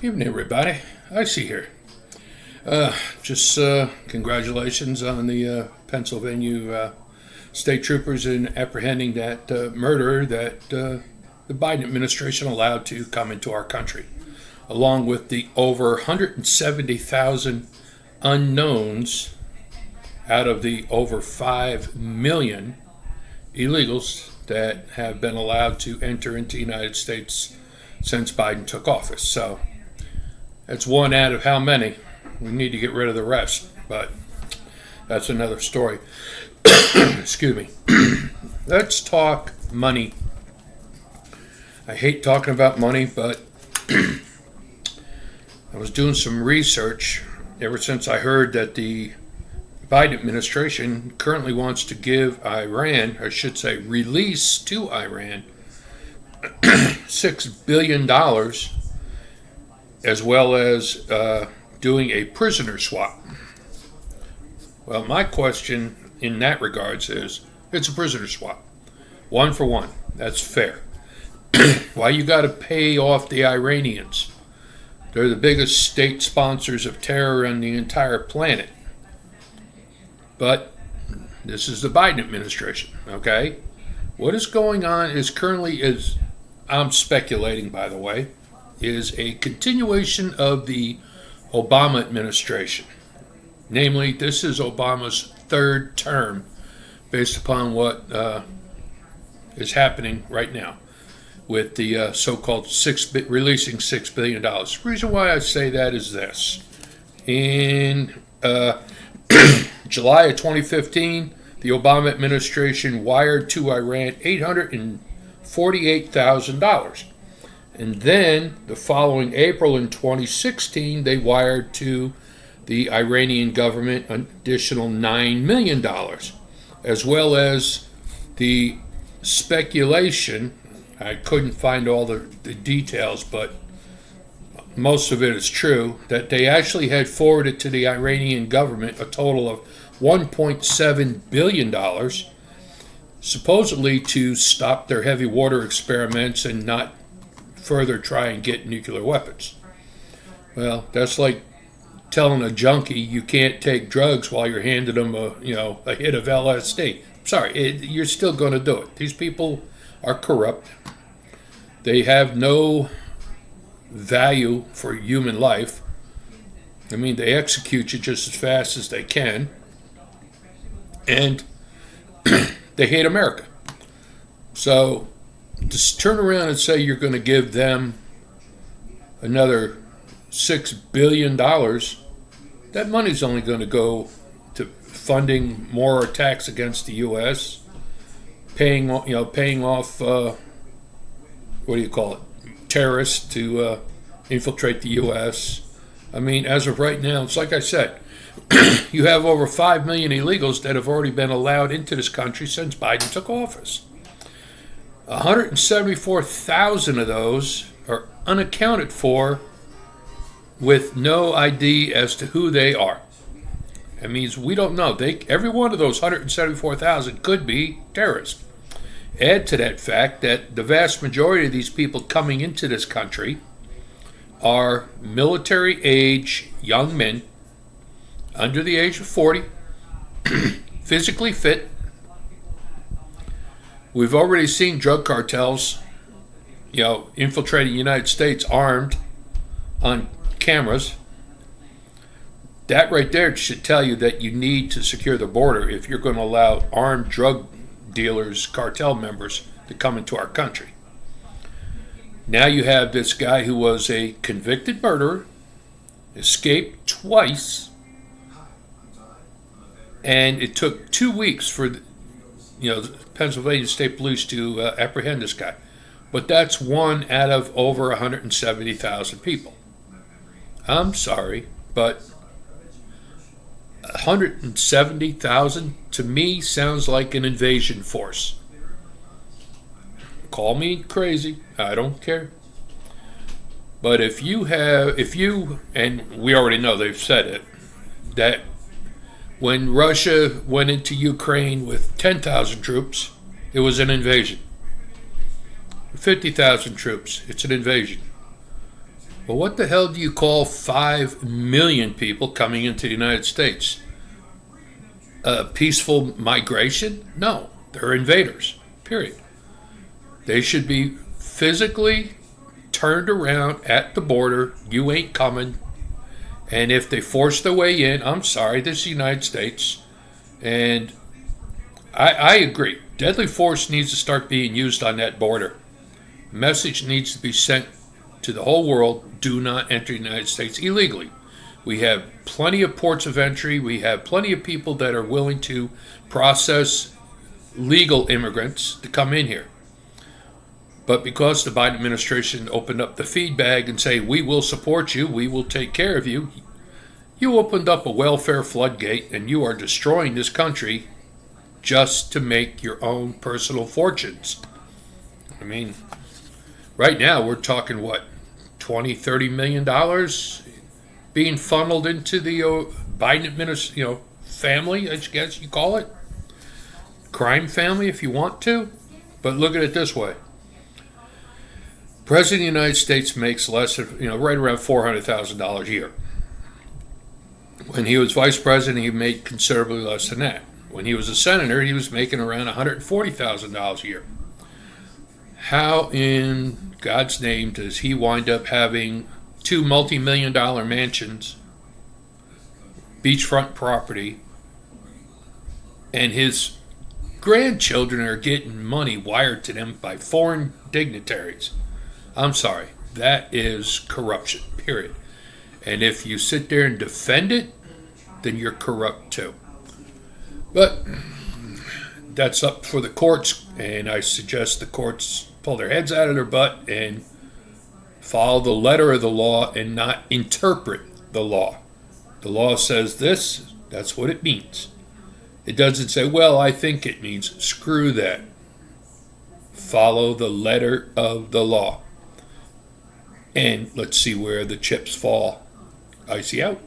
Evening, everybody. I see here. Just congratulations on the Pennsylvania state troopers in apprehending that murderer that the Biden administration allowed to come into our country, along with the over 170,000 unknowns out of the over 5 million illegals that have been allowed to enter into the United States since Biden took office. So that's one out of how many. We need to get rid of the rest, but that's another story. Excuse me. Let's talk money. I hate talking about money, but I was doing some research ever since I heard that the Biden administration currently wants to give Iran, or I should say release to Iran, $6 billion, as well as doing a prisoner swap. Well, my question in that regards is, it's a prisoner swap. 1 for 1. That's fair. Why you got to pay off the Iranians? They're the biggest state sponsors of terror on the entire planet. But this is the Biden administration, okay? What is going on is currently, is I'm speculating, by the way, is a continuation of the Obama administration. Namely, this is Obama's third term based upon what is happening right now with the so-called releasing $6 billion. The reason why I say that is this. In July of 2015, the Obama administration wired to Iran $848,000. And then the following April in 2016, they wired to the Iranian government an additional $9 million, as well as the speculation. I couldn't find all the details, but most of it is true, that they actually had forwarded to the Iranian government a total of $1.7 billion, supposedly to stop their heavy water experiments and not further try and get nuclear weapons. Well, that's like telling a junkie you can't take drugs while you're handing them a hit of LSD. Sorry, you're still going to do it. These people are corrupt. They have no value for human life. I mean, they execute you just as fast as they can, and they hate America. So to turn around and say you're going to give them another $6 billion, that money's only going to go to funding more attacks against the U.S., paying off terrorists to infiltrate the U.S. I mean, as of right now, it's like I said, you have over 5 million illegals that have already been allowed into this country since Biden took office. 174,000 of those are unaccounted for with no ID as to who they are. That means we don't know. Every one of those 174,000 could be terrorists. Add to that fact that the vast majority of these people coming into this country are military-age young men under the age of 40, physically fit. We've already seen drug cartels, infiltrating the United States armed on cameras. That right there should tell you that you need to secure the border if you're going to allow armed drug dealers, cartel members, to come into our country. Now you have this guy who was a convicted murderer, escaped twice, and it took 2 weeks for the Pennsylvania State Police to apprehend this guy. But that's one out of over 170,000 people. I'm sorry, but 170,000 to me sounds like an invasion force. Call me crazy, I don't care. But if you, and we already know they've said it, that when Russia went into Ukraine with 10,000 troops, it was an invasion. 50,000 troops, it's an invasion. Well, what the hell do you call 5 million people coming into the United States? A peaceful migration? No, they're invaders, period. They should be physically turned around at the border. You ain't coming. And if they force their way in, I'm sorry, this is the United States. And I agree. Deadly force needs to start being used on that border. Message needs to be sent to the whole world: do not enter the United States illegally. We have plenty of ports of entry. We have plenty of people that are willing to process legal immigrants to come in here. But because the Biden administration opened up the feed bag and say, we will support you, we will take care of you, you opened up a welfare floodgate and you are destroying this country just to make your own personal fortunes. I mean, right now we're talking what, 20, $30 million being funneled into the Biden administration, family, I guess you call it. Crime family if you want to. But look at it this way. President of the United States makes less than, right around $400,000 a year. When he was vice president, he made considerably less than that. When he was a senator, he was making around $140,000 a year. How in God's name does he wind up having 2 multi-million-dollar mansions, beachfront property, and his grandchildren are getting money wired to them by foreign dignitaries? I'm sorry, that is corruption, period. And if you sit there and defend it, then you're corrupt too. But that's up for the courts, and I suggest the courts pull their heads out of their butt and follow the letter of the law and not interpret the law. The law says this, that's what it means. It doesn't say, well, I think it means. Screw that. Follow the letter of the law. And let's see where the chips fall. Icy out.